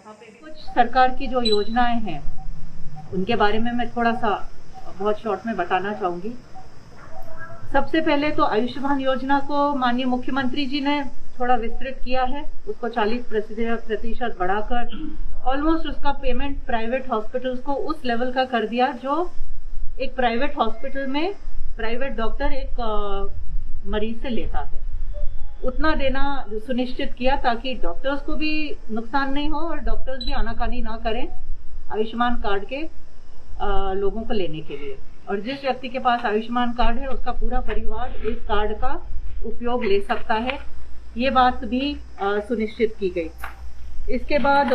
यहाँ पे कुछ सरकार की जो योजनाएं हैं उनके बारे में मैं थोड़ा सा बहुत शॉर्ट में बताना चाहूंगी। सबसे पहले तो आयुष्मान योजना को माननीय मुख्यमंत्री जी ने थोड़ा विस्तृत किया है, उसको 40% बढ़ाकर ऑलमोस्ट उसका पेमेंट प्राइवेट हॉस्पिटल्स को उस लेवल का कर दिया जो एक प्राइवेट हॉस्पिटल में प्राइवेट डॉक्टर एक मरीज से लेता है, उतना देना सुनिश्चित किया ताकि डॉक्टर्स को भी नुकसान नहीं हो और डॉक्टर्स भी आनाकानी ना करें आयुष्मान कार्ड के लोगों को लेने के लिए। और जिस व्यक्ति के पास आयुष्मान कार्ड है उसका पूरा परिवार इस कार्ड का उपयोग ले सकता है, ये बात भी सुनिश्चित की गई। इसके बाद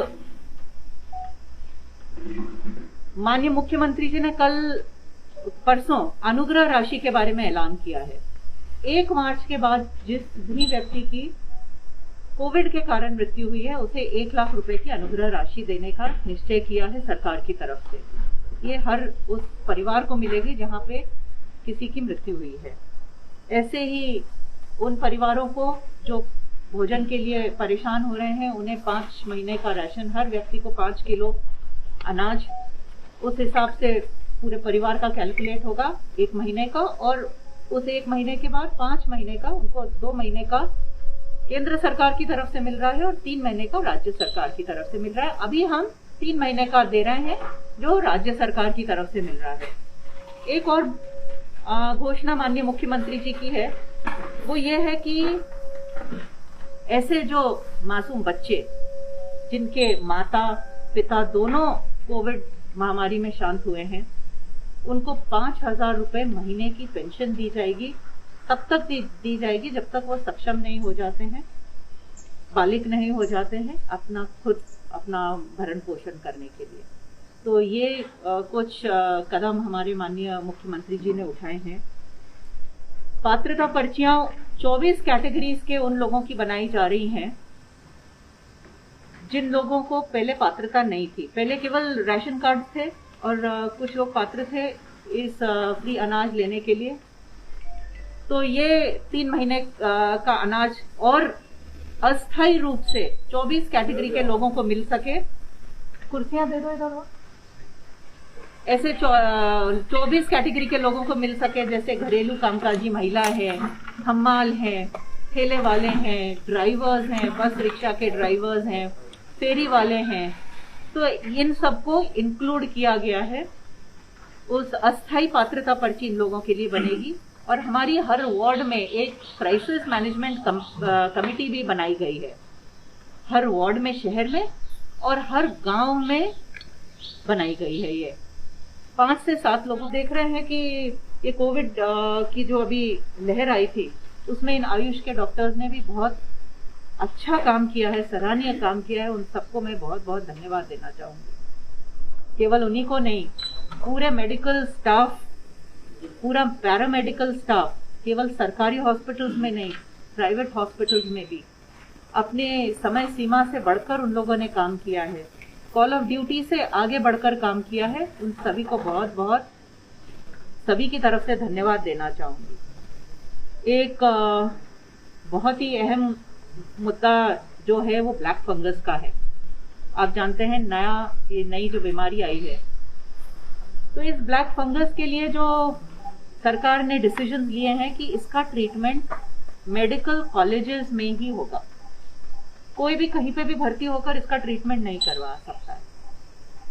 माननीय मुख्यमंत्री जी ने कल परसों अनुग्रह राशि के बारे में ऐलान किया है। 1 मार्च के बाद जिस भी व्यक्ति की कोविड के कारण मृत्यु हुई है उसे 1 लाख रुपए की अनुग्रह राशि देने का निश्चय किया है सरकार की तरफ से। ये हर उस परिवार को मिलेगी जहां पे किसी की मृत्यु हुई है। ऐसे ही उन परिवारों को जो भोजन के लिए परेशान हो रहे हैं उन्हें 5 महीने का राशन, हर व्यक्ति को 5 किलो अनाज, उस हिसाब से पूरे परिवार का कैलकुलेट होगा 1 महीने का, और उस 1 महीने के बाद 5 महीने का उनको 2 महीने का केंद्र सरकार की तरफ से मिल रहा है और 3 महीने का राज्य सरकार की तरफ से मिल रहा है। अभी हम 3 महीने का दे रहे हैं जो राज्य सरकार की तरफ से मिल रहा है। एक और घोषणा माननीय मुख्यमंत्री जी की है, वो ये है कि ऐसे जो मासूम बच्चे जिनके माता पिता दोनों कोविड महामारी में शांत हुए हैं उनको 5,000 रुपए महीने की पेंशन दी जाएगी। तब तक दी जाएगी जब तक वो सक्षम नहीं हो जाते हैं, बालिग नहीं हो जाते हैं अपना भरण पोषण करने के लिए। तो ये कुछ कदम हमारे माननीय मुख्यमंत्री जी ने उठाए हैं। पात्रता पर्चियां 24 कैटेगरीज के उन लोगों की बनाई जा रही हैं जिन लोगों को पहले पात्रता नहीं थी। पहले केवल राशन कार्ड थे और कुछ लोग पात्र थे इस फ्री अनाज लेने के लिए। तो ये 3 महीने का अनाज और अस्थायी रूप से 24 कैटेगरी के लोगों को मिल सके। कुर्सियां दे दो इधर। ऐसे 24 कैटेगरी के लोगों को मिल सके, जैसे घरेलू कामकाजी महिला है, हम्माल है, ठेले वाले हैं, ड्राइवर्स हैं, बस रिक्शा के ड्राइवर्स हैं, फेरी वाले हैं। तो इन सबको इंक्लूड किया गया है। उस अस्थायी पात्रता पर्ची इन लोगों के लिए बनेगी और हमारी हर वार्ड में एक क्राइसिस मैनेजमेंट कमेटी भी बनाई गई है। हर वार्ड में, शहर में और हर गांव में बनाई गई है। ये 5 से 7 लोग देख रहे हैं कि ये कोविड की जो अभी लहर आई थी उसमें इन आयुष के डॉक्टर्स ने भी बहुत अच्छा काम किया है, सराहनीय काम किया है। उन सबको मैं बहुत बहुत धन्यवाद देना चाहूंगी। केवल उन्हीं को नहीं, पूरे मेडिकल स्टाफ, पूरा पैरामेडिकल स्टाफ, केवल सरकारी हॉस्पिटल्स में नहीं, प्राइवेट हॉस्पिटल्स में भी अपने समय सीमा से बढ़कर उन लोगों ने काम किया है। कॉल ऑफ ड्यूटी से आगे बढ़कर काम किया है। उन सभी को बहुत बहुत सभी की तरफ से धन्यवाद देना चाहूंगी। एक बहुत ही अहम मुद्दा जो है वो ब्लैक फंगस का है। आप जानते हैं ये नई जो बीमारी आई है, तो इस ब्लैक फंगस के लिए जो सरकार ने डिसीजन लिए हैं कि इसका ट्रीटमेंट मेडिकल कॉलेजेस में ही होगा। कोई भी कहीं पे भी भर्ती होकर इसका ट्रीटमेंट नहीं करवा सकता है,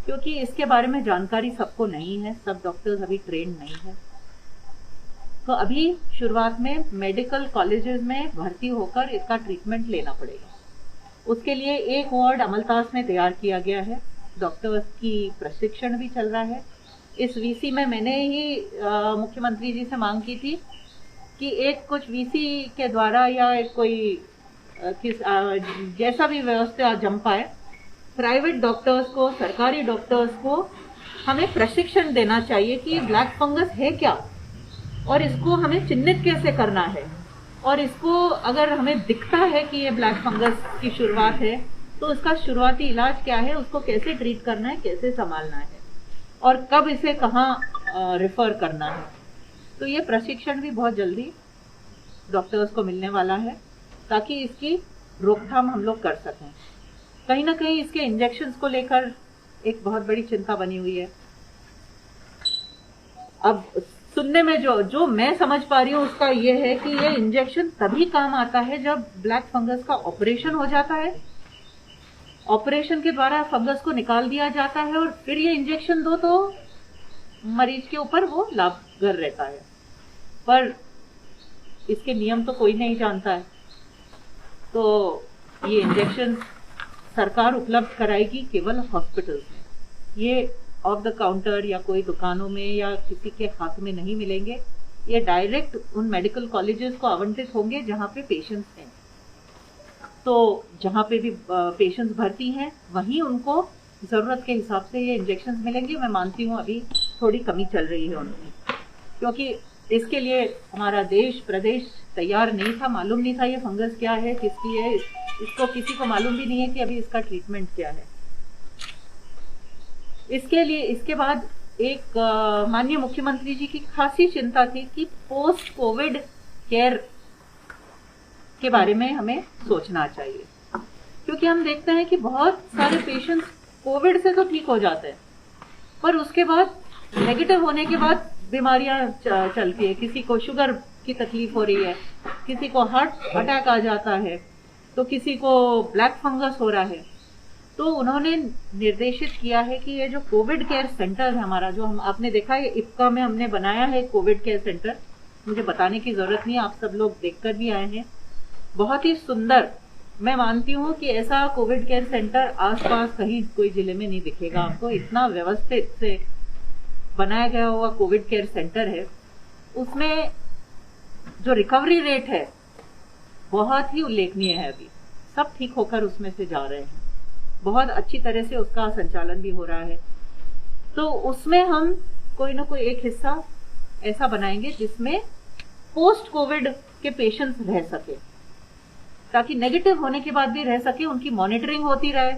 क्योंकि इसके बारे में जानकारी सबको नहीं है, सब डॉक्टर्स अभी ट्रेंड नहीं है। तो अभी शुरुआत में मेडिकल कॉलेजेस में भर्ती होकर इसका ट्रीटमेंट लेना पड़ेगा। उसके लिए एक वार्ड अमलतास में तैयार किया गया है। डॉक्टर्स की प्रशिक्षण भी चल रहा है। इस वीसी में मैंने ही मुख्यमंत्री जी से मांग की थी कि एक कुछ वीसी के द्वारा या कोई जैसा भी व्यवस्था जम पाए, प्राइवेट डॉक्टर्स को, सरकारी डॉक्टर्स को हमें प्रशिक्षण देना चाहिए कि ब्लैक फंगस है क्या और इसको हमें चिन्हित कैसे करना है, और इसको अगर हमें दिखता है कि ये ब्लैक फंगस की शुरुआत है तो उसका शुरुआती इलाज क्या है, उसको कैसे ट्रीट करना है, कैसे संभालना है और कब इसे कहाँ रेफर करना है। तो ये प्रशिक्षण भी बहुत जल्दी डॉक्टर्स को मिलने वाला है ताकि इसकी रोकथाम हम लोग कर सकें। कहीं ना कहीं इसके इंजेक्शंस को लेकर एक बहुत बड़ी चिंता बनी हुई है। अब सुनने में जो मैं समझ पा रही हूँ उसका ये है कि ये इंजेक्शन तभी काम आता है जब ब्लैक फंगस का ऑपरेशन हो जाता है, ऑपरेशन के द्वारा फंगस को निकाल दिया जाता है और फिर ये इंजेक्शन दो तो मरीज के ऊपर वो लाभगर रहता है। पर इसके नियम तो कोई नहीं जानता है, तो ये इंजेक्शन सरकार उपलब्ध कराएगी केवल हॉस्पिटल्स में। ये ऑफ द काउंटर या कोई दुकानों में या किसी के हाथ में नहीं मिलेंगे। ये डायरेक्ट उन मेडिकल कॉलेजेस को आवंटित होंगे जहां पे पेशेंट्स हैं। तो जहां पे भी पेशेंट्स भर्ती हैं वहीं उनको जरूरत के हिसाब से ये इंजेक्शन मिलेंगे। मैं मानती हूँ अभी थोड़ी कमी चल रही है उनकी, क्योंकि इसके लिए हमारा देश प्रदेश तैयार नहीं था, मालूम नहीं था ये फंगस क्या है, किसकी है, इसको किसी को मालूम भी नहीं है कि अभी इसका ट्रीटमेंट क्या है। इसके लिए इसके बाद एक माननीय मुख्यमंत्री जी की खासी चिंता थी कि पोस्ट कोविड केयर के बारे में हमें सोचना चाहिए, क्योंकि हम देखते हैं कि बहुत सारे पेशेंट्स कोविड से तो ठीक हो जाते हैं, पर उसके बाद नेगेटिव होने के बाद बीमारियां चलती है। किसी को शुगर की तकलीफ हो रही है, किसी को हार्ट अटैक आ जाता है, तो किसी को ब्लैक फंगस हो रहा है। तो उन्होंने निर्देशित किया है कि ये जो कोविड केयर सेंटर है हमारा, जो हम आपने देखा है इफ्का में हमने बनाया है कोविड केयर सेंटर, मुझे बताने की जरूरत नहीं, आप सब लोग देखकर भी आए हैं, बहुत ही सुंदर। मैं मानती हूँ कि ऐसा कोविड केयर सेंटर आसपास कहीं कोई जिले में नहीं दिखेगा आपको। इतना व्यवस्थित से बनाया गया हुआ कोविड केयर सेंटर है। उसमें जो रिकवरी रेट है बहुत ही उल्लेखनीय है। अभी सब ठीक होकर उसमें से जा रहे हैं, बहुत अच्छी तरह से उसका संचालन भी हो रहा है। तो उसमें हम कोई ना कोई एक हिस्सा ऐसा बनाएंगे जिसमें पोस्ट कोविड के पेशेंट्स रह सके, ताकि नेगेटिव होने के बाद भी रह सके, उनकी मॉनिटरिंग होती रहे,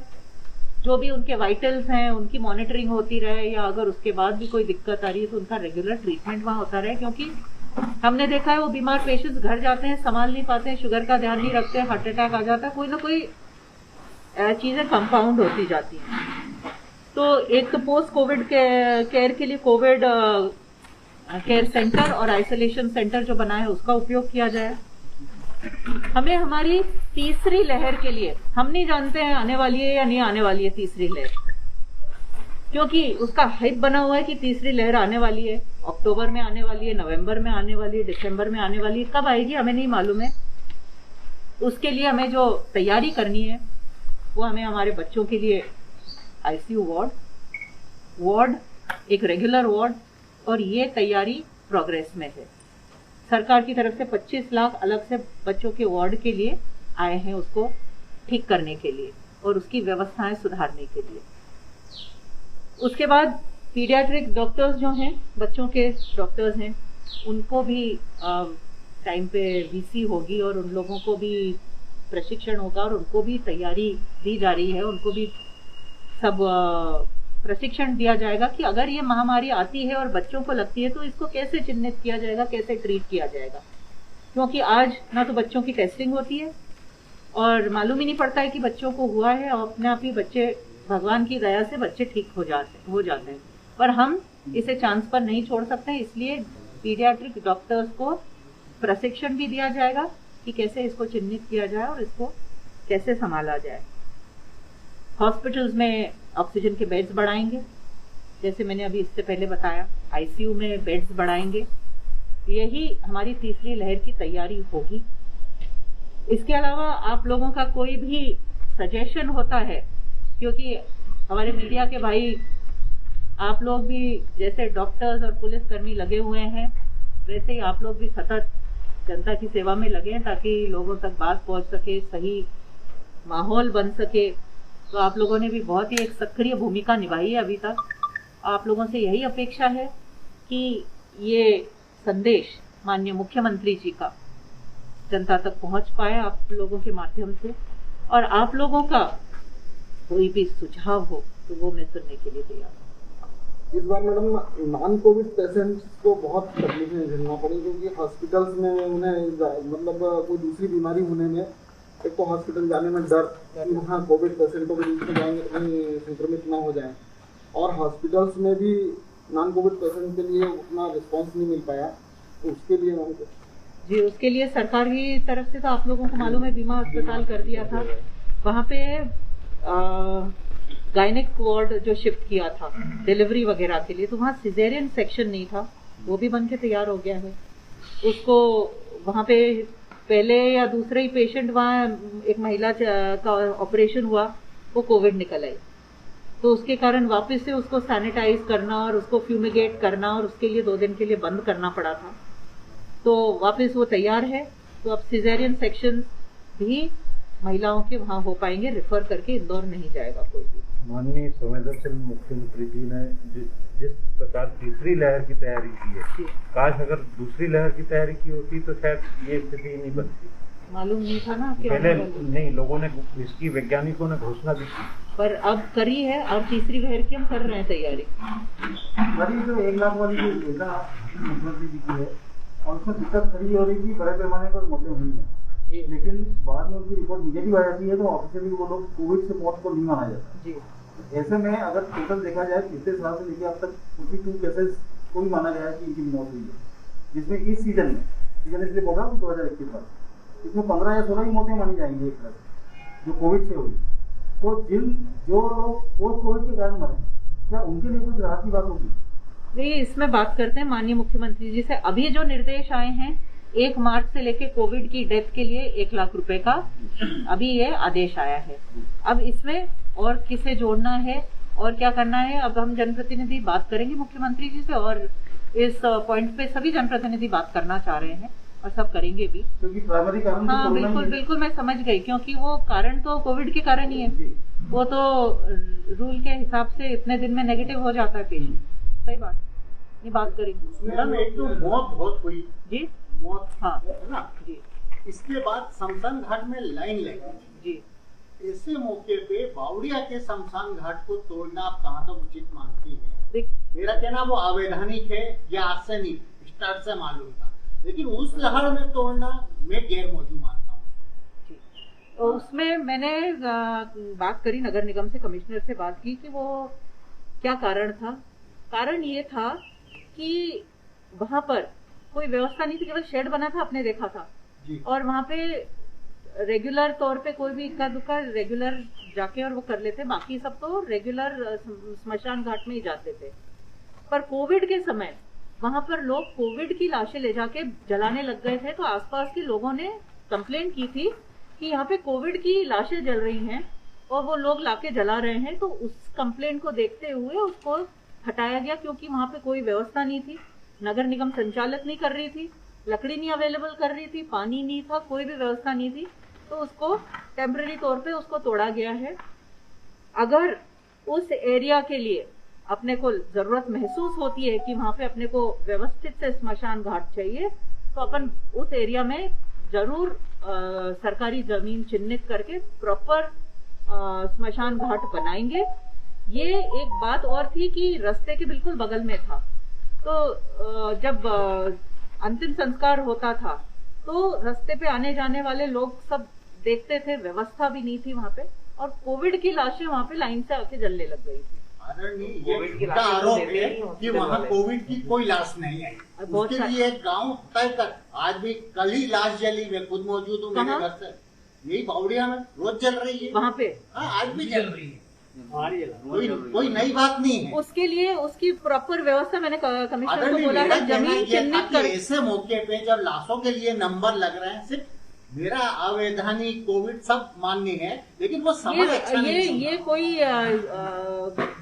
जो भी उनके वाइटल्स हैं उनकी मॉनिटरिंग होती रहे, या अगर उसके बाद भी कोई दिक्कत आ रही है तो उनका रेगुलर ट्रीटमेंट वहां होता रहे। क्योंकि हमने देखा है वो बीमार पेशेंट्स घर जाते हैं, संभाल नहीं पाते हैं, शुगर का ध्यान नहीं रखते, हार्ट अटैक आ जाता है, कोई ना कोई चीजें कंपाउंड होती जाती हैं। तो एक तो पोस्ट कोविड केयर के लिए कोविड केयर सेंटर और आइसोलेशन सेंटर जो बना है उसका उपयोग किया जाए। हमें हमारी तीसरी लहर के लिए, हम नहीं जानते हैं आने वाली है या नहीं आने वाली है तीसरी लहर, क्योंकि उसका हाइप बना हुआ है कि तीसरी लहर आने वाली है, अक्टूबर में आने वाली है, नवंबर में आने वाली है, दिसंबर में आने वाली है, कब आएगी हमें नहीं मालूम है। उसके लिए हमें जो तैयारी करनी है वो हमें हमारे बच्चों के लिए आईसीयू वार्ड, एक रेगुलर वार्ड, और ये तैयारी प्रोग्रेस में है। सरकार की तरफ से 25 लाख अलग से बच्चों के वार्ड के लिए आए हैं, उसको ठीक करने के लिए और उसकी व्यवस्थाएं सुधारने के लिए। उसके बाद पीडियाट्रिक डॉक्टर्स जो हैं, बच्चों के डॉक्टर्स हैं, उनको भी टाइम पे वीसी होगी और उन लोगों को भी प्रशिक्षण होगा और उनको भी तैयारी दी जा रही है। उनको भी सब प्रशिक्षण दिया जाएगा कि अगर ये महामारी आती है और बच्चों को लगती है तो इसको कैसे चिन्हित किया जाएगा, कैसे ट्रीट किया जाएगा। क्योंकि आज ना तो बच्चों की टेस्टिंग होती है और मालूम ही नहीं पड़ता है कि बच्चों को हुआ है, और अपने आप ही बच्चे, भगवान की दया से बच्चे ठीक हो जाते हैं। पर हम इसे चांस पर नहीं छोड़ सकते, इसलिए पीडियाट्रिक डॉक्टर्स को प्रशिक्षण भी दिया जाएगा कि कैसे इसको चिन्हित किया जाए और इसको कैसे संभाला जाए। हॉस्पिटल्स में ऑक्सीजन के बेड्स बढ़ाएंगे, जैसे मैंने अभी इससे पहले बताया, आईसीयू में बेड्स बढ़ाएंगे। यही हमारी तीसरी लहर की तैयारी होगी। इसके अलावा आप लोगों का कोई भी सजेशन होता है, क्योंकि हमारे मीडिया के भाई आप लोग भी जैसे डॉक्टर्स और पुलिसकर्मी लगे हुए हैं, वैसे ही आप लोग भी सतत जनता की सेवा में लगे हैं ताकि लोगों तक बात पहुंच सके, सही माहौल बन सके। तो आप लोगों ने भी बहुत ही एक सक्रिय भूमिका निभाई है अभी तक। आप लोगों से यही अपेक्षा है कि ये संदेश माननीय मुख्यमंत्री जी का जनता तक पहुंच पाए आप लोगों के माध्यम से, और आप लोगों का कोई भी सुझाव हो तो वो मैं सुनने के लिए तैयार हूँ। इस बार मैडम नॉन कोविड पेशेंट्स को बहुत तकलीफें झेलना पड़ी, क्योंकि हॉस्पिटल्स में उन्हें मतलब कोई दूसरी बीमारी होने में एक तो हॉस्पिटल जाने में डर कि वहाँ कोविड पेशेंटों के बीच में जाएंगे कहीं संक्रमित ना हो जाए, और हॉस्पिटल्स में भी नॉन कोविड पेशेंट के लिए उतना रिस्पांस नहीं मिल पाया, तो उसके लिए मैम जी, उसके लिए सरकार की तरफ से तो आप लोगों को मालूम है बीमा अस्पताल कर दिया था। वहाँ पे गायनेक वार्ड जो शिफ्ट किया था डिलीवरी वगैरह के लिए, तो वहाँ सिजेरियन सेक्शन नहीं था, वो भी बन के तैयार हो गया है। उसको वहाँ पे पहले या दूसरे ही पेशेंट, वहाँ एक महिला का ऑपरेशन हुआ, वो कोविड निकल आई, तो उसके कारण वापस से उसको सैनिटाइज करना और उसको फ्यूमिगेट करना, और उसके लिए 2 दिन के लिए बंद करना पड़ा था। तो वापस वो तैयार है, तो अब सिजेरियन सेक्शन भी महिलाओं के वहाँ हो पाएंगे, रेफर करके इंदौर नहीं जाएगा कोई भी। माननीय संवेदनशील मुख्यमंत्री जी ने जिस प्रकार तीसरी लहर की तैयारी की है, काश अगर दूसरी लहर की तैयारी की होती तो शायद ये स्थिति नहीं बनती। मालूम नहीं था ना कि पहले नहीं, लोगों ने इसकी, वैज्ञानिकों ने घोषणा भी की, पर अब करी है, और तीसरी लहर की हम कर रहे हैं तैयारी। जो 1 लाख वाली जो योजना मुख्यमंत्री जी की है, और उसमें दिक्कत खड़ी हो रही थी, बड़े पैमाने पर मौतें हुई हैं, लेकिन बाद में उनकी रिपोर्ट निगेटिव आ जाती है, तो ऑफिशियली वो लोग कोविड से मौत को नहीं माना जाता जी। ऐसे में अगर टोटल देखा जाए पिछले साल से लेकर अब तक 42 केसेस को भी माना गया है कि इनकी मौत हुई है, जिसमें इस सीजन इसलिए बोल रहा हूँ 2021 में इसमें 15 या 16 ही मौतें मानी जाएंगी एक तरह जो कोविड से हुई। तो जो लोग पोस्ट कोविड के कारण मरे, क्या उनके लिए कुछ राहत की बात होगी? नहीं, इसमें बात करते हैं माननीय मुख्यमंत्री जी से। अभी जो निर्देश आए हैं 1 मार्च से लेके कोविड की डेथ के लिए 1 लाख रुपए का अभी ये आदेश आया है। अब इसमें और किसे जोड़ना है और क्या करना है, अब हम जनप्रतिनिधि बात करेंगे मुख्यमंत्री जी से, और इस पॉइंट पे सभी जनप्रतिनिधि बात करना चाह रहे हैं और सब करेंगे भी, क्योंकि प्राइमरी कारण हाँ बिल्कुल बिल्कुल मैं समझ गई, क्योंकि वो कारण तो कोविड के कारण ही है, वो तो रूल के हिसाब से इतने दिन में नेगेटिव हो जाता है पेशेंट। सही बात, ये बात करेंगे। मैडम एक तो मौत बहुत हुई जी, मौत हाँ है ना जी, इसके बाद शमशान घाट में लाइन लगी जी। ऐसे मौके पे बावड़िया के शमशान घाट को तोड़ना आप कहाँ तक उचित मानती है? मेरा कहना वो अवैधानिक है, या आज से नहीं स्टार्ट से मालूम था, लेकिन उस लहर में तोड़ना मैं गैर मौजूद मानता हूँ। तो उसमें मैंने बात करी नगर निगम से, कमिश्नर से बात की कि वो क्या कारण था। कारण ये था कि वहां पर कोई व्यवस्था नहीं थी, केवल शेड बना था, आपने देखा था जी। और वहां पे रेगुलर तौर पे कोई भी इक्का दुक्का रेगुलर जाके और वो कर लेते, बाकी सब तो रेगुलर स्मशान घाट में ही जाते थे। पर कोविड के समय वहां पर लोग कोविड की लाशें ले जाके जलाने लग गए थे, तो आसपास के लोगों ने कंप्लेन की थी कि यहाँ पे कोविड की लाशें जल रही हैं और वो लोग लाके जला रहे हैं। तो उस कंप्लेन को देखते हुए उसको हटाया गया, क्योंकि वहां पे कोई व्यवस्था नहीं थी, नगर निगम संचालित नहीं कर रही थी, लकड़ी नहीं अवेलेबल कर रही थी, पानी नहीं था, कोई भी व्यवस्था नहीं थी, तो उसको टेम्पररी तौर पे उसको तोड़ा गया है। अगर उस एरिया के लिए अपने को जरूरत महसूस होती है कि वहां पे अपने को व्यवस्थित से स्मशान घाट चाहिए, तो अपन उस एरिया में जरूर सरकारी जमीन चिन्हित करके प्रॉपर स्मशान घाट बनाएंगे। ये एक बात और थी कि रास्ते के बिल्कुल बगल में था, तो जब अंतिम संस्कार होता था तो रास्ते पे आने जाने वाले लोग सब देखते थे, व्यवस्था भी नहीं थी वहां पे, और कोविड की लाशें वहां पे लाइन से आके जलने लग गई थी। ये आरोप है कि वहाँ कोविड की कोई लाश नहीं आई, उसके लिए एक गांव तय कर, आज भी कल ही लाश जली, मैं खुद मौजूद हूँ मेरे घर से, यही बावड़िया में रोज जल रही है वहाँ पे, आज भी जल रही है, कोई नई बात नहीं है। उसके लिए उसकी प्रॉपर व्यवस्था मैंने कमिश्नर को बोला है, जमीन चिन्हित कर। ऐसे मौके पे जब लाशों के लिए नंबर लग रहे हैं, सिर्फ मेरा अवैधानिक कोविड सब मान्य है, लेकिन वो समय अच्छा ये कोई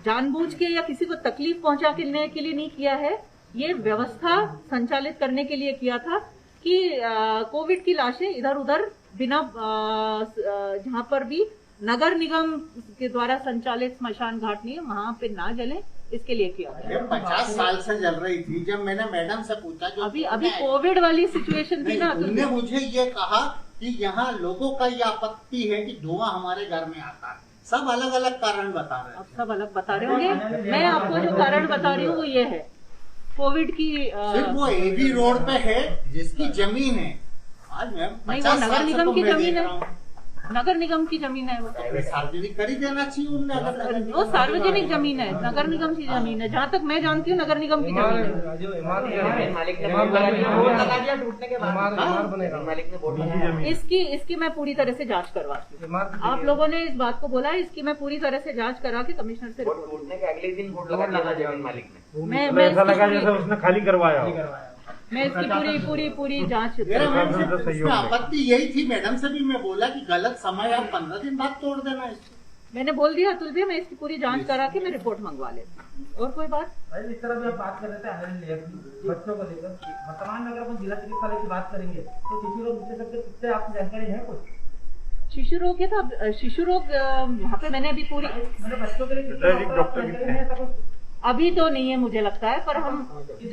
जानबूझ के या किसी को तकलीफ पहुंचाने के लिए नहीं किया है, ये व्यवस्था संचालित करने के लिए किया था कि कोविड की लाशें इधर उधर बिना जहाँ पर भी नगर निगम के द्वारा संचालित स्मशान घाट नहीं है वहाँ पे ना जले, इसके लिए किया। 50 साल से जल रही थी। जब मैंने मैडम से पूछा, जो अभी कोविड वाली सिचुएशन थी ना, उन्होंने मुझे ये कहा कि यहाँ लोगों का ये आपत्ति है कि धुआं हमारे घर में आता है। सब अलग अलग कारण बता रहे हैं। अब सब अलग बता रहे होंगे, मैं आपको जो कारण बता रही हूँ वो ये है कोविड की। सिर्फ वो एबी रोड पे है जिसकी जमीन है, आज मैम 50 नगर निगम की जमीन है, नगर निगम की जमीन है वो। सार्वजनिक कर ही देना चाहिए उनने, अगर वो सार्वजनिक जमीन है, नगर निगम की जमीन है। जहाँ तक मैं जानती हूँ नगर निगम की जमीन है। इसकी मैं पूरी तरह से जांच करवाती हूँ। आप लोगों ने इस बात को बोला, इसकी मैं पूरी तरह से जांच करा के कमिश्नर से रिपोर्ट टूटने के अगले दिन बोर्ड लगा दिया था जमीन मालिक ने। मैं ऐसा लगा जैसे उसने खाली करवाया हो। मैं इसकी पूरी जांच। मेरा उसमें आपत्ति यही थी, मैडम से भी मैं बोला कि गलत समय आप 15 दिन बाद तोड़ देना इसको। मैंने बोल दिया अतुल भी, मैं इसकी पूरी जांच करा के मैं रिपोर्ट मंगवा लेती हूँ। और कोई बात? इस तरह भी आप बात कर रहे थे आनंद लेयर की बच्चों को लेकर। वर्तमान में अगर अपन जिला चिकित्सालय की बात करेंगे तो शिशु रोग विशेषज्ञ कितने आपको जानकारी है कुछ? शिशु रोग के तो शिशु रोग वहाँ पे मैंने अभी पूरी बच्चों के लिए डॉक्टर अभी तो नहीं है मुझे लगता है, पर हम इस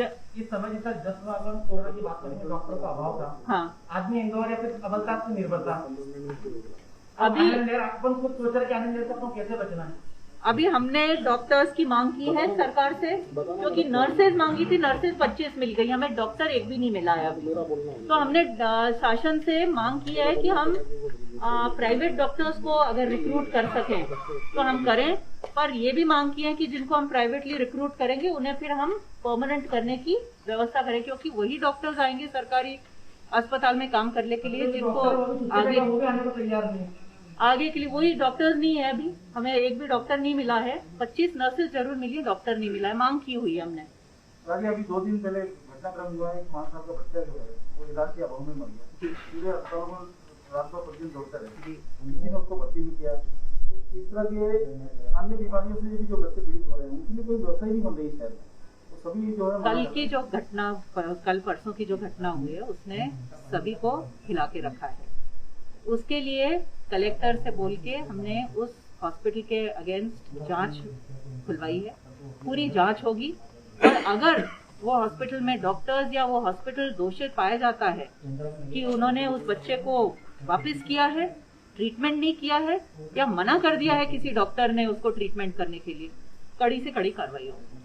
समय जैसा 10 कोरोना की बात करेंगे, डॉक्टर का अभाव था। हाँ, आदमी इंदौर या फिर अबलता से निर्भर था। अभी अपन खुद सोच रहे कि आनंद लेयर से अपन कैसे बचना है। अभी हमने डॉक्टर्स की मांग की है सरकार से, क्योंकि नर्सेज मांगी थी, नर्सेज 25 मिल गई, हमें डॉक्टर एक भी नहीं मिला है अभी। तो हमने शासन से मांग की है कि हम प्राइवेट डॉक्टर्स को अगर रिक्रूट कर सकें तो हम करें, पर ये भी मांग की है कि जिनको हम प्राइवेटली रिक्रूट करेंगे उन्हें फिर हम परमानेंट करने की व्यवस्था करें, क्योंकि वही डॉक्टर्स आएंगे सरकारी अस्पताल में काम करने के लिए जिनको आगे के लिए वही डॉक्टर्स नहीं है। अभी हमें एक भी डॉक्टर नहीं मिला है, 25 नर्सेज जरूर मिली, डॉक्टर नहीं मिला है, मांग की हुई है हमने। अभी 2 दिन पहले घटनाक्रम हुआ है, 5 साल का बच्चा जो है वो इलाज के अभाव में मर गया। पूरे अस्पताल में रात को प्रतिदिन दौड़ता है, किसी ने उसको भर्ती नहीं किया। तो इस तरह के अन्य बीमारियों से जो बच्चे पीड़ित हो रहे हैं उनके लिए कोई व्यवस्था ही नहीं बन रही शहर में। तो सभी जो है कल की जो घटना, कल परसों की जो घटना हुई है उसने सभी को हिला के रखा है। उसके लिए कलेक्टर से बोल के हमने उस हॉस्पिटल के अगेंस्ट जांच खुलवाई है, पूरी जांच होगी। और अगर वो हॉस्पिटल में डॉक्टर्स या वो हॉस्पिटल दोषित पाया जाता है कि उन्होंने उस बच्चे को वापस किया है, ट्रीटमेंट नहीं किया है, या मना कर दिया है किसी डॉक्टर ने उसको ट्रीटमेंट करने के लिए, कड़ी से कड़ी कार्रवाई होगी।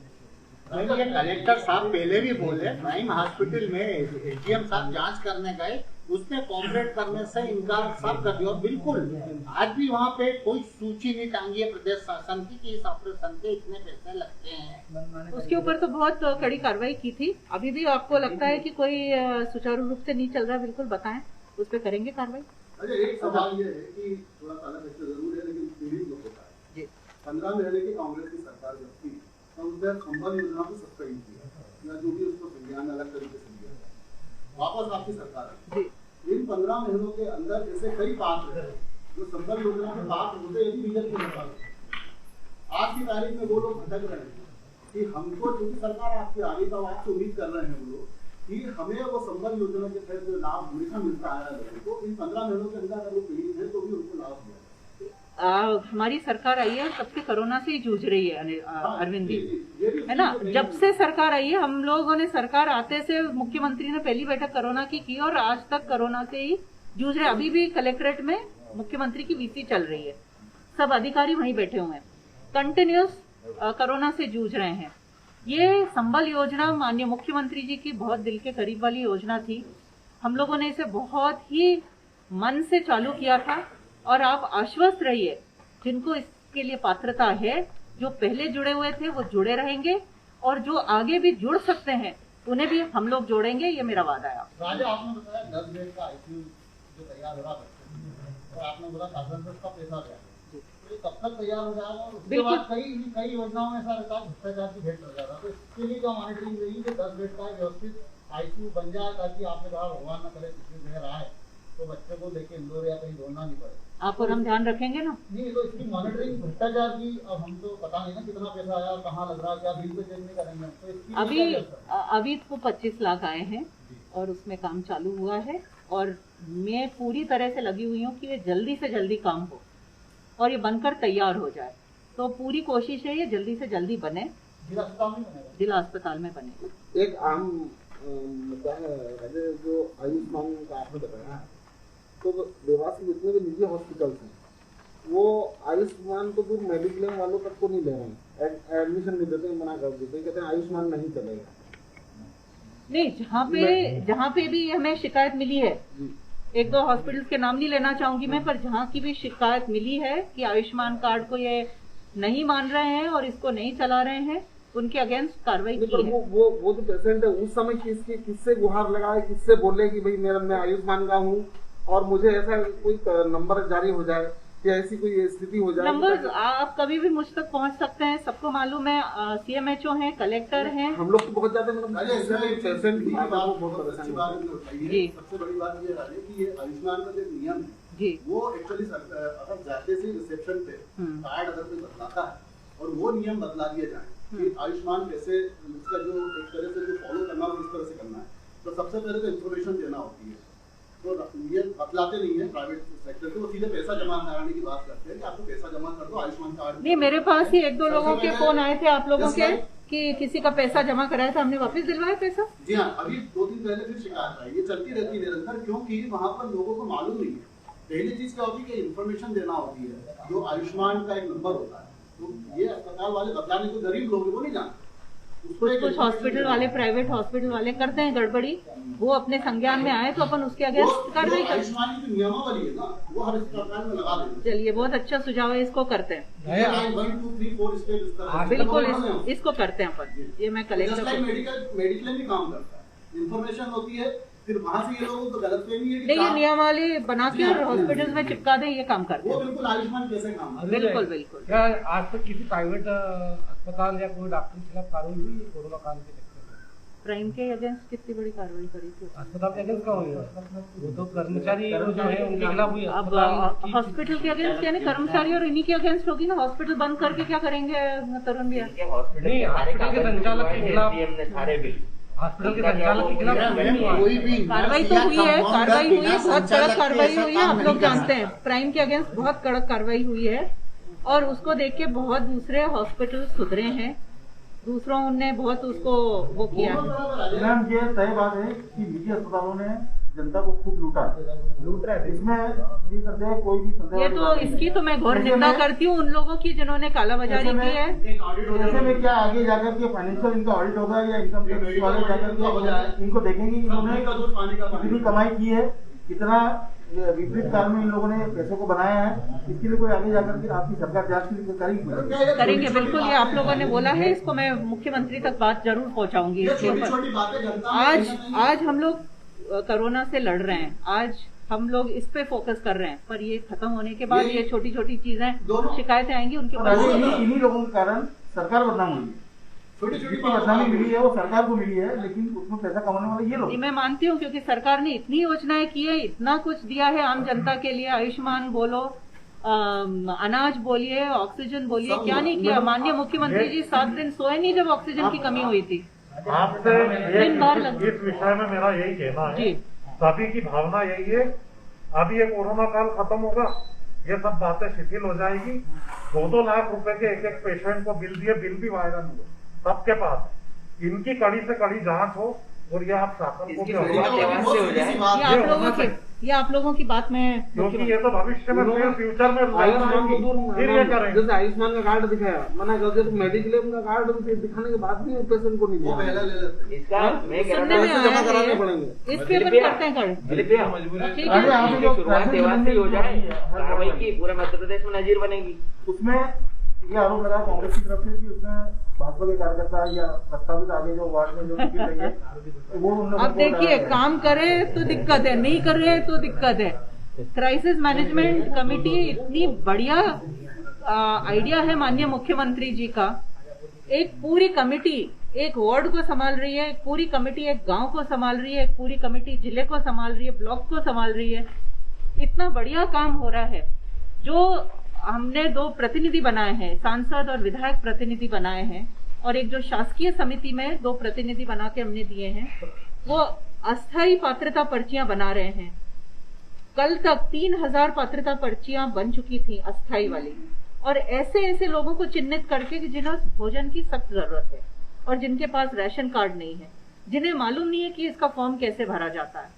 ये कलेक्टर साहब पहले भी बोले, प्राइम हॉस्पिटल में एजीएम साहब जांच करने गए, उसने कॉपरेट करने से इनकार साफ कर दिया। और बिल्कुल आज भी वहाँ पे कोई सूची नहीं टांगी है प्रदेश शासन की कि इस ऑपरेशन के इतने पैसे लगते हैं। उसके ऊपर तो बहुत कड़ी कार्रवाई की थी। अभी भी आपको लगता है कि कोई सुचारू रूप से नहीं चल रहा, बिल्कुल बताएं, उस पर करेंगे कार्रवाई। अच्छा, एक सवाल ये है कि थोड़ा ताला जरूर है, लेकिन पीड़ित जो होता है 15 महीने की कांग्रेस की सरकार जब थी तो उसने संबल योजना को सस्पेंड किया या जो भी उसको संज्ञान अलग तरीके से लिया, वापस आपकी सरकार आई। इन 15 महीनों के अंदर ऐसे कई पात्र हैं जो संबल योजना के पात्र होते यदि रिजल्ट नहीं निकालते, आज की तारीख में वो लोग भटक रहे हैं कि हमको, क्योंकि सरकार आपकी आ गई तो आपसे उम्मीद कर रहे हैं वो लोग कि हमें वो संबल योजना के तहत जो लाभ हमेशा मिलता है लोगों को, इन 15 महीनों के अंदर अगर वो पीड़ित है तो भी उनको लाभ दिया। हमारी सरकार आई है, सबसे कोरोना से ही जूझ रही है अरविंद जी, है ना। जब से सरकार आई है, हम लोगों ने सरकार आते से मुख्यमंत्री ने पहली बैठक कोरोना की और आज तक कोरोना से ही जूझ रहे। अभी भी कलेक्ट्रेट में मुख्यमंत्री की वीसी चल रही है, सब अधिकारी वहीं बैठे हुए हैं, कंटिन्यूस कोरोना से जूझ रहे हैं। ये संबल योजना माननीय मुख्यमंत्री जी की बहुत दिल के करीब वाली योजना थी। हम लोगों ने इसे बहुत ही मन से चालू किया था और आप आश्वस्त रहिए, जिनको इसके लिए पात्रता है, जो पहले जुड़े हुए थे वो जुड़े रहेंगे और जो आगे भी जुड़ सकते हैं उन्हें भी हम लोग जोड़ेंगे, ये मेरा वादा है। राजा, आपने बताया 10 बेड का आईसीयू जो तैयार हो रहा है और आपने बोला शासन से उसका पैसा गया, तो ये कब तक तैयार हो जाएगा? और उसके बाद कई योजनाओं में ऐसा रहता है भ्रष्टाचार की भेंट लग जाता है, तो इसके लिए क्या मॉनिटरिंग रही कि 10 बेड का व्यवस्थित आईसीयू बन जाए, ताकि आपने कहा भगवान न करे किसी देर आए तो बच्चे को लेके इंदौर या कहीं दौड़ना नहीं पड़े। आप और हम ध्यान रखेंगे ना। नहीं तो इसकी मॉनिटरिंग भ्रष्टाचार की, अब हम तो पता नहीं ना कितना पैसा आया, कहाँ लग रहा है, क्या बिल पे चेक नहीं करेंगे, तो इसकी अभी तो 25 लाख आए हैं और उसमें काम चालू हुआ है और मैं पूरी तरह से लगी हुई हूँ कि ये जल्दी से जल्दी काम हो और ये बनकर तैयार हो जाए। तो पूरी कोशिश है ये जल्दी से जल्दी बने, जिला अस्पताल में बने। एक आम मुद्दा है जो आयुष्मान का आपने बताया, तो देवास के जितने भी निजी हॉस्पिटल्स हैं वो आयुष्मान तो दूर मेडिक्लेम वालों तक को नहीं ले रहे हैं, एडमिशन नहीं देते, मना कर देते हैं, कहते हैं आयुष्मान नहीं चलेगा। नहीं, जहाँ पे भी हमें शिकायत मिली है एक दो हॉस्पिटल्स के नाम नहीं लेना चाहूंगी मैं, पर जहाँ की भी शिकायत मिली है कि आयुष्मान कार्ड को ये नहीं मान रहे हैं और इसको नहीं चला रहे हैं, उनके अगेंस्ट कार्रवाई की है। वो जो पेशेंट है उस समय किससे गुहार लगाए, किससे बोले कि भाई मैं आयुष्मान का हूँ और मुझे ऐसा कोई नंबर जारी हो जाए या ऐसी कोई स्थिति हो जाए? नंबर आप कभी भी मुझ तक पहुंच सकते हैं, सबको मालूम है। CMHO हैं, कलेक्टर हैं। हम लोग तो बहुत ज्यादा पेशेंट की बात बहुत अच्छी बात उठाई है। सबसे बड़ी बात ये है कि ये आयुष्मान का जो नियम है जी, वो एक्चुअली अगर जाते से रिसेप्शन पे कार्ड अगर कोई बदलाता है और वो नियम बदला दिए जाए कि आयुष्मान कैसे इसका जो एक तरह से जो फॉलो करना हो किस तरह से करना है, तो सबसे पहले तो इन्फॉर्मेशन देना होती है। तो ये बतलाते नहीं है प्राइवेट सेक्टर के, वो सीधे पैसा जमा कराने की बात करते हैं कि आपको पैसा जमा कर दो आयुष्मान कार्ड। नहीं, मेरे पास ही एक दो लोगों के फोन आए थे आप लोगों के कि किसी का पैसा जमा कराया था, हमने वापस दिलवाया पैसा। जी हाँ, अभी 2 दिन पहले फिर शिकायत आई। ये चलती रहती है निरंतर, क्योंकि वहाँ पर लोगों को मालूम नहीं है। पहली चीज क्या होती है कि इन्फॉर्मेशन देना होती है, जो आयुष्मान का एक नंबर होता है, तो ये अस्पताल वाले बदलाने को गरीब लोग वो नहीं जानते। कुछ हॉस्पिटल वाले, प्राइवेट हॉस्पिटल वाले करते हैं गड़बड़ी, वो अपने संज्ञान में आए तो अपन उसके अगेंस्ट कार्रवाई करते हैं। आयुष्मान की नियमावली है ना, वो हर अस्पताल में लगा देंगे। चलिए, बहुत अच्छा सुझाव है, इसको करते हैं। 1 2 3 4 स्टेप बिल्कुल इसको करते हैं अपन। ये मैं कलेक्टर मेडिकल भी काम करता है, इन्फॉर्मेशन होती है, फिर वहाँ से ये लोगों को गलतफहमी है कि नहीं, ये नियमावली बना के और हॉस्पिटल में चिपका दे, ये काम करते वो हैं। बिल्कुल आयुष्मान कैसे काम करता है। बिल्कुल बिल्कुल। क्या आज तक किसी प्राइवेट अस्पताल या कोई डॉक्टर के खिलाफ कार्रवाई हुई है कोरोना काल के चक्कर में? प्राइम के अगेंस्ट कितनी बड़ी कार्रवाई करी थी? अस्पताल के अगेंस्ट क्या हुई है? वो तो कर्मचारी जो है उनके खिलाफ हुई। अब हॉस्पिटल के अगेंस्ट यानी कर्मचारी और इन्हीं के अगेंस्ट होगी ना। हॉस्पिटल बंद करके क्या करेंगे तरुण भैया? नहीं, हॉस्पिटल के संचालक के खिलाफ, सारे बिल हॉस्पिटल के संचालक के खिलाफ कोई भी कार्रवाई तो हुई है, कार्रवाई हुई है, बहुत कड़क कार्रवाई हुई है। आप लोग जानते हैं प्राइम के अगेंस्ट बहुत कड़क कार्रवाई हुई है और उसको देख के बहुत दूसरे हॉस्पिटल सुधरे हैं, दूसरों ने बहुत उसको वो किया है। मैम, ये तय बात है कि निजी अस्पतालों ने जनता को खूब लूट रहा है, इसमें भी संदेह, कोई भी संदेह। ये तो इसकी तो मैं घोर निंदा करती हूँ उन लोगों की जिन्होंने कालाबाजारी की है। ऐसे में क्या आगे जाकर के फाइनेंशियल इनका ऑडिट होगा या इनकम टैक्स वाले जाकर के इनको देखेंगे कि इन्होंने कितनी कमाई की है, कितना विपरीत काल में इन लोगों ने पैसों को बनाया है। इसके लिए कोई आगे जाकर के आपकी सरकार जांच करेगी? करेंगे बिल्कुल। ये आप लोगों ने बोला है, इसको मैं मुख्यमंत्री तक बात जरूर पहुंचाऊंगी इसके ऊपर। आज हम लोग कोरोना से लड़ रहे हैं, आज हम लोग इस पे फोकस कर रहे हैं, पर ये खत्म होने के बाद ये छोटी छोटी चीजें शिकायतें आएंगी उनके पास। इन्हीं लोगों के कारण सरकार बदनाम हुई है। छोटी बदनामी मिली है वो सरकार को मिली है, लेकिन उसमें पैसा कमाने वाले ये लोग। मैं मानती हूँ, क्योंकि सरकार ने इतनी योजनाएं की है, इतना कुछ दिया है आम जनता के लिए। आयुष्मान बोलो, अनाज बोलिए, ऑक्सीजन बोलिए, क्या नहीं किया। माननीय मुख्यमंत्री जी 7 दिन सोए नहीं जब ऑक्सीजन की कमी हुई थी। आपसे इस विषय में मेरा यही कहना है, सभी की भावना यही है, अभी ये कोरोना काल खत्म होगा, ये सब बातें शिथिल हो जाएगी। 2-2 लाख रुपए के एक पेशेंट को बिल दिए, बिल भी वायरल हुए सबके पास। इनकी कड़ी से कड़ी जांच हो और ये आप शासन को ये आप लोगों की बात में, क्योंकि ये तो भविष्य में फ्यूचर में फिर ये करेंगे। जैसे आयुष्मान का कार्ड दिखाया, मना कर दिया, तो मेडिक्लेम का कार्ड दिखाने के बाद भी पेशेंट को नहीं इसका जमा कराने पड़ेंगे। इस पेपर करते हैं कार्ड, शुरुआत देवास से हो जाए, कार्रवाई की पूरे मध्य प्रदेश में नजीर बनेगी। उसमें ये आरोप लगा कांग्रेस की तरफ से कि उसमें भाजपा के कार्यकर्ता या प्रस्तावित आगे जो वार्ड में जो निकल रही है वो अब देखिए, काम करे तो दिक्कत है, नहीं कर रहे तो दिक्कत है। क्राइसिस मैनेजमेंट कमेटी इतनी बढ़िया आइडिया है माननीय मुख्यमंत्री जी का। एक पूरी कमेटी एक वार्ड को संभाल रही है, एक पूरी कमेटी एक गांव को संभाल रही है, एक पूरी कमेटी जिले को संभाल रही है, ब्लॉक को संभाल रही है। इतना बढ़िया काम हो रहा है। जो हमने 2 प्रतिनिधि बनाए हैं, सांसद और विधायक प्रतिनिधि बनाए हैं, और एक जो शासकीय समिति में 2 प्रतिनिधि बना के हमने दिए हैं, वो अस्थायी पात्रता पर्चियां बना रहे हैं। कल तक 3000 पात्रता पर्चियां बन चुकी थी अस्थायी वाली, और ऐसे ऐसे लोगों को चिन्हित करके कि जिन्हें भोजन की सख्त जरूरत है और जिनके पास राशन कार्ड नहीं है, जिन्हें मालूम नहीं है कि इसका फॉर्म कैसे भरा जाता है,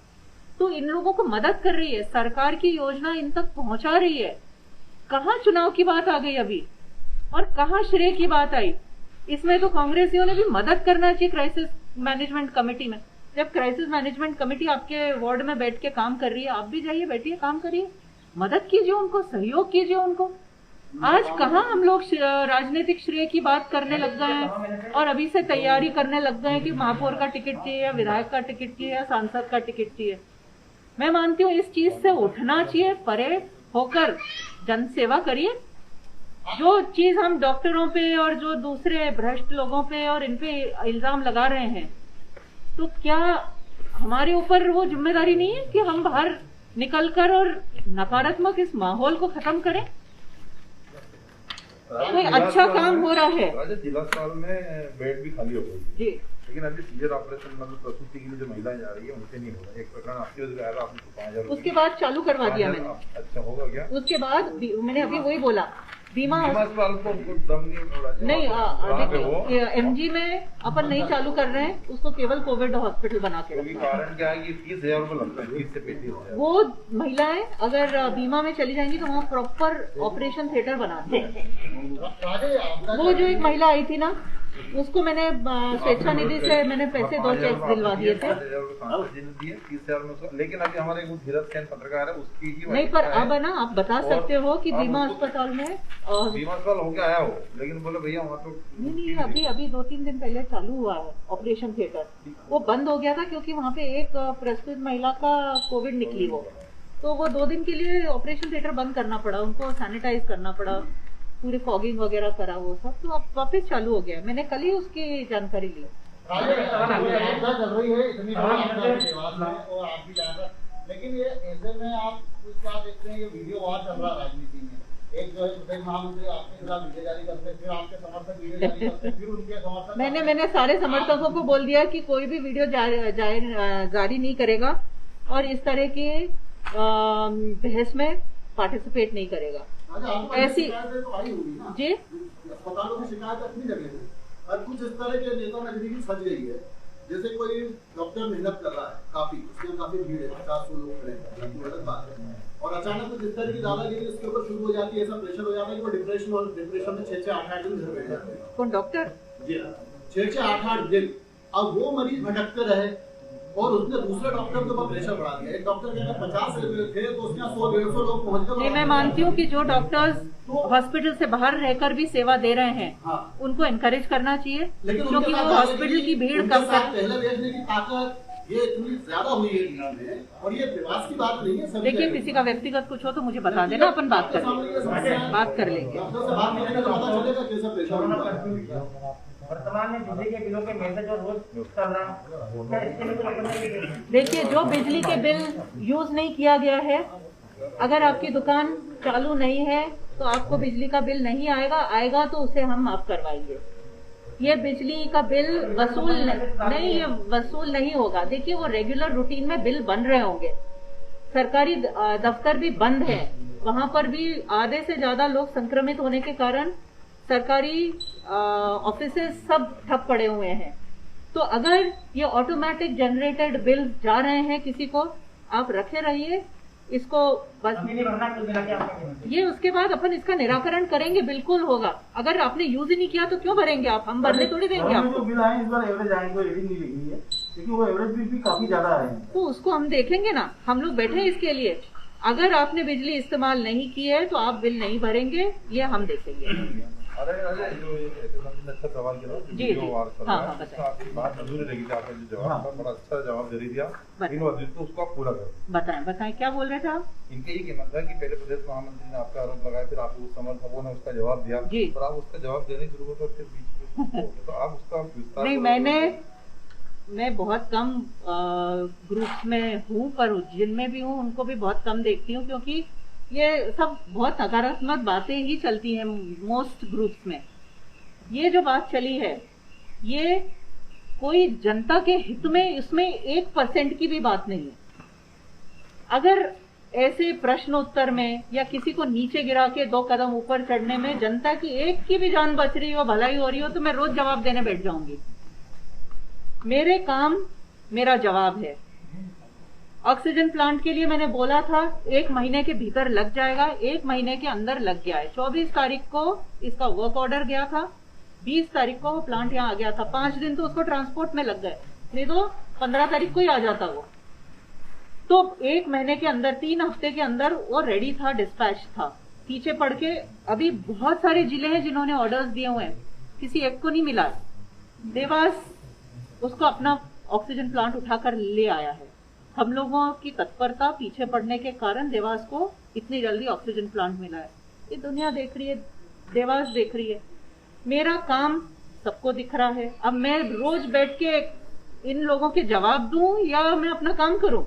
तो इन लोगों को मदद कर रही है सरकार की योजना, इन तक पहुंचा रही है। कहाँ चुनाव की बात आ गई अभी, और कहाँ श्रेय की बात आई? इसमें तो कांग्रेसियों ने भी मदद करना चाहिए क्राइसिस मैनेजमेंट कमेटी में। जब क्राइसिस मैनेजमेंट कमेटी आपके वार्ड में बैठ के काम कर रही है, आप भी जाइए, बैठिए, काम करिए, मदद कीजिए उनको, सहयोग कीजिए उनको। आज कहाँ हम लोग राजनीतिक श्रेय की बात करने लग गए हैं और अभी से तैयारी करने लग गए हैं कि महापौर का टिकट चाहिए या विधायक का टिकट चाहिए या सांसद का टिकट चाहिए। मैं मानती हूँ इस चीज से उठना चाहिए, परे होकर जन सेवा करिए। जो चीज हम डॉक्टरों पे और जो दूसरे भ्रष्ट लोगों पे और इन पे इल्जाम लगा रहे हैं, तो क्या हमारे ऊपर वो जिम्मेदारी नहीं है कि हम बाहर निकलकर और नकारात्मक इस माहौल को खत्म करें? कोई अच्छा काम हो रहा है। जिला अस्पताल में बेड भी खाली हो गई जी, लेकिन अभी सीजर ऑपरेशन मतलब प्रसूति के लिए जो महिलाएं जा रही है उनसे नहीं हो रहा। एक प्रकरण आपकी वजह से आया, आपने 5,000 उसके बाद चालू करवा दिया मैंने। अच्छा होगा क्या? उसके बाद मैंने अभी वही बोला, बीमा अस्पताल को दम नहीं हो रहा। नहीं, देखिए एमजी में अपन नहीं चालू कर रहे हैं, उसको केवल कोविड हॉस्पिटल बना के रखा है। कारण क्या है कि 30,000 रुपए लगता है, 30 से 35,000। वो महिलाएं अगर बीमा में चली जाएंगी तो वहाँ प्रॉपर ऑपरेशन थिएटर बनाते हैं। वो जो एक महिला आई थी ना, उसको मैंने स्वेच्छा निधि से मैंने पैसे 2 चेक दिलवा दिए थे। 30,000 में, लेकिन अभी हमारे एक धीरज सेन पत्रकार है, उसकी ही नहीं, पर अब है ना, आप बता सकते हो कि बीमा अस्पताल में बीमा अस्पताल होके आया हो, लेकिन बोले भैया वहाँ तो नहीं, अभी 2-3 दिन पहले चालू हुआ है ऑपरेशन थिएटर। वो बंद हो गया था क्योंकि वहाँ पे एक प्रस्तुत महिला का कोविड निकली, तो वो 2 दिन के लिए ऑपरेशन थिएटर बंद करना पड़ा, उनको सैनिटाइज करना पड़ा, पूरी फॉगिंग वगैरह करा वो सब, तो अब वापस चालू हो गया। मैंने कल ही उसकी जानकारी ली। लेकिन ये ऐसे में आप कुछ बात देखते हैं, ये वीडियो वॉर चल रहा है राजनीति में। एक जो है महामंत्री आपके खिलाफ वीडियो जारी करते हैं, फिर आपके समर्थक वीडियो जारी करते हैं, फिर उनके समर्थक। मैंने सारे समर्थकों को बोल दिया कि कोई भी वीडियो जारी नहीं करेगा और इस तरह की बहस में पार्टिसिपेट नहीं करेगा। ऐसी जी अस्पतालों की शिकायत अपनी जगह है, और कुछ इस तरह के नेता नजदीकी फंस गई है। जैसे कोई डॉक्टर मेहनत कर रहा है काफी, उसमें काफी भीड़ है, 50 लोग खड़े हैं, गलत बात है, और अचानक तो जिस तरह की दादागिरी उसके ऊपर शुरू हो जाती है, ऐसा प्रेशर हो जाता है कि वो डिप्रेशन में 6-8 दिन घर बैठ जाते हैं। कौन डॉक्टर? जी, 6-8 दिन। अब वो मरीज भटकते रहे और उसने दूसरे डॉक्टर के ऊपर प्रेशर बढ़ा दिया। एक डॉक्टर के अगर 50 थे तो उसके 100-150 लोग पहुंच गए। नहीं, मैं मानती हूँ कि जो डॉक्टर्स हॉस्पिटल से बाहर रहकर भी सेवा दे रहे हैं, हाँ, उनको एनकरेज करना चाहिए, क्योंकि वो हॉस्पिटल की भीड़ कम कर। पहले भेजने की ताकत ये इतनी ज्यादा हुई है दुनिया में, और ये विवाद की बात नहीं है। देखिए, किसी का व्यक्तिगत कुछ हो तो मुझे बता देना, अपन बात कर लेंगे। वर्तमान में बिजली के बिलों के मैसेज और रोज चल रहा है। देखिए, जो बिजली के बिल यूज नहीं किया गया है, अगर आपकी दुकान चालू नहीं है तो आपको बिजली का बिल नहीं आएगा तो उसे हम माफ करवाएंगे। ये बिजली का बिल वसूल नहीं होगा। देखिए, वो रेगुलर रूटीन में बिल बन रहे होंगे, सरकारी दफ्तर भी बंद है, वहां पर भी आधे से ज्यादा लोग संक्रमित होने के कारण सरकारी ऑफिसेस सब ठप पड़े हुए हैं। तो अगर ये ऑटोमेटिक जनरेटेड बिल जा रहे हैं किसी को, आप रखे रहिए इसको, बस ये उसके बाद अपन इसका निराकरण करेंगे, बिल्कुल होगा। अगर आपने यूज ही नहीं किया तो क्यों भरेंगे आप? हम भरने थोड़ी देंगे आपको। बिल आए इस बार एवरेज आए, कोई रीडिंग नहीं लिखी है, क्योंकि वो एवरेज बिल भी काफी ज्यादा आए हैं। तो उसको हम देखेंगे ना, हम लोग बैठे हैं इसके लिए। अगर आपने बिजली इस्तेमाल नहीं की है तो आप बिल नहीं भरेंगे, ये हम देखेंगे। अरे अच्छा सवाल किया जी, हाँ, आपकी बात अधूरी रही थी, आपने जो जवाब था बड़ा अच्छा जवाब दे दिया, इन वजह तो उसको आप पूरा करें। बताएं क्या बोल रहे थे आप? इनके ये कहना था कि पहले प्रदेश महामंत्री ने आपका आरोप लगाया, फिर आपको समर्थकों ने उसका जवाब दिया, और आप उसका जवाब देने की जरूरत है, फिर बीच में तो आप उसका विस्तार नहीं। मैं बहुत कम ग्रुप्स में हूँ, पर जिनमें भी हूँ उनको भी बहुत कम देखती हूँ, क्योंकि ये सब बहुत नकारात्मक बातें ही चलती हैं मोस्ट ग्रुप्स में। ये जो बात चली है, ये कोई जनता के हित में, इसमें 1% की भी बात नहीं है। अगर ऐसे प्रश्न उत्तर में या किसी को नीचे गिरा के 2 कदम ऊपर चढ़ने में जनता की एक की भी जान बच रही हो, भलाई हो रही हो, तो मैं रोज जवाब देने बैठ जाऊंगी। मेरे काम मेरा जवाब है। ऑक्सीजन प्लांट के लिए मैंने बोला था 1 महीने के भीतर लग जाएगा, 1 महीने के अंदर लग गया है। 24 तारीख को इसका वर्क ऑर्डर गया था, 20 तारीख को वो प्लांट यहाँ आ गया था। 5 दिन तो उसको ट्रांसपोर्ट में लग गए, नहीं तो 15 तारीख को ही आ जाता वो। तो 1 महीने के अंदर, 3 हफ्ते के अंदर वो रेडी था, डिस्पैच था। पीछे पड़ के अभी बहुत सारे जिले हैं जिन्होंने ऑर्डर्स दिए हुए हैं, किसी एक को नहीं मिला। देवास उसको अपना ऑक्सीजन प्लांट उठाकर ले आया है। हम लोगों की तत्परता, पीछे पड़ने के कारण देवास को इतनी जल्दी ऑक्सीजन प्लांट मिला है। ये दुनिया देख रही है, देवास देख रही है। मेरा काम सबको दिख रहा है। अब मैं रोज बैठ के इन लोगों के जवाब दूं या मैं अपना काम करूं?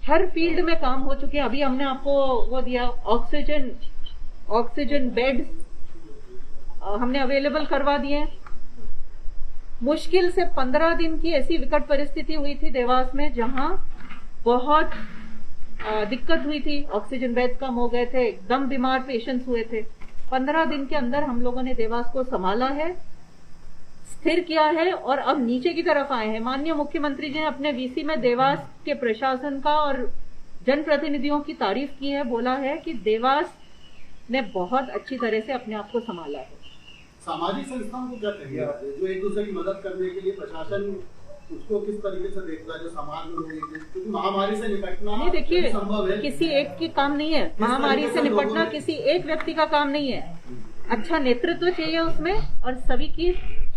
हर फील्ड में काम हो चुके हैं। अभी हमने आपको वो दिया, ऑक्सीजन बेड हमने अवेलेबल करवा दिए। मुश्किल से 15 दिन की ऐसी विकट परिस्थिति हुई थी देवास में, जहां बहुत दिक्कत हुई थी। ऑक्सीजन बेड्स कम हो गए थे, एकदम बीमार पेशेंट्स हुए थे। 15 दिन के अंदर हम लोगों ने देवास को संभाला है, स्थिर किया है और अब नीचे की तरफ आए हैं। माननीय मुख्यमंत्री जी ने अपने वीसी में देवास के प्रशासन का और जनप्रतिनिधियों की तारीफ की है। बोला है कि देवास ने बहुत अच्छी तरह से अपने आप को संभाला है। सामाजिक संस्थाओं को क्या कहिए आप, जो एक दूसरे की मदद करने के लिए प्रशासन उसको किस तरीके से देखता है, जो समाज में लोग, क्योंकि महामारी से निपटना नहीं, देखिए किसी एक की काम नहीं है। महामारी से निपटना किसी एक व्यक्ति का काम नहीं है। अच्छा नेतृत्व चाहिए उसमें और सभी की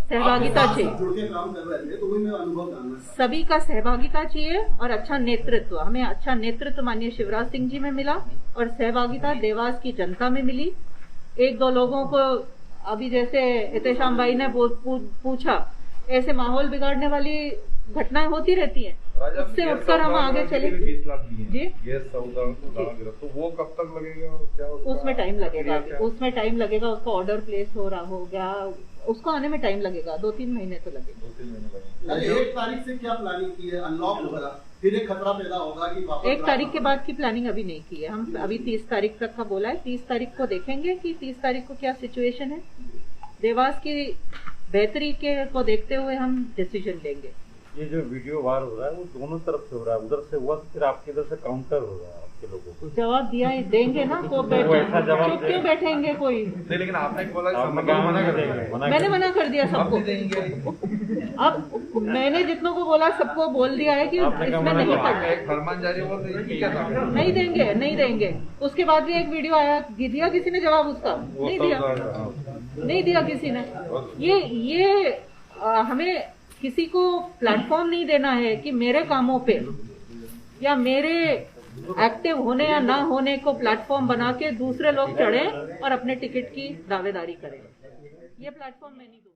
सहभागिता चाहिए। सभी का सहभागिता चाहिए और अच्छा नेतृत्व। हमें अच्छा नेतृत्व माननीय शिवराज सिंह जी में मिला और सहभागिता देवास की जनता में मिली। 1-2 लोगों को अभी जैसे एहतेशाम भाई ने पूछा, ऐसे माहौल बिगाड़ने वाली घटनाएं होती रहती हैं, उससे उठकर हम आगे चले। 20 लाख दिए जी, ये 14 तो वो कब तक लगेगा और क्या उसमें टाइम लगेगा। उसमें टाइम लगेगा, उसका ऑर्डर प्लेस हो रहा हो गया, उसको आने में टाइम लगेगा। 2-3 महीने तो लगेगा। 2-3 महीने 1 तारीख से क्या प्लानिंग की है? अनलॉक होगा, फिर एक खतरा पैदा होगा कि 1 तारीख के बाद की प्लानिंग अभी नहीं की है। हम अभी 30 तारीख तक का बोला है। 30 तारीख को देखेंगे कि 30 तारीख को क्या सिचुएशन है। देवास की बेहतरी के को देखते हुए हम डिसीजन लेंगे। ये जो वीडियो वायरल हो रहा है वो दोनों तरफ से हो रहा है, उधर से हुआ फिर आपके इधर से काउंटर हो रहा है। आपके लोगों को जवाब दिया ही देंगे ना, को चुप क्यों बैठेंगे कोई? नहीं, लेकिन आपने बोला मैंने मना कर दिया सबको। अब मैंने जितनों को बोला सबको बोल दिया है कि इसमें नहीं पड़ना। फरमान जारी हुआ तो नहीं देंगे, नहीं देंगे। उसके बाद भी एक वीडियो आया, दिया किसी ने जवाब उसका? नहीं दिया, नहीं दिया किसी ने। ये हमें किसी को प्लेटफॉर्म नहीं देना है कि मेरे कामों पे या मेरे एक्टिव होने या ना होने को प्लेटफॉर्म बना के दूसरे लोग चढ़े और अपने टिकट की दावेदारी करें। ये प्लेटफॉर्म मैं नहीं दूंगा।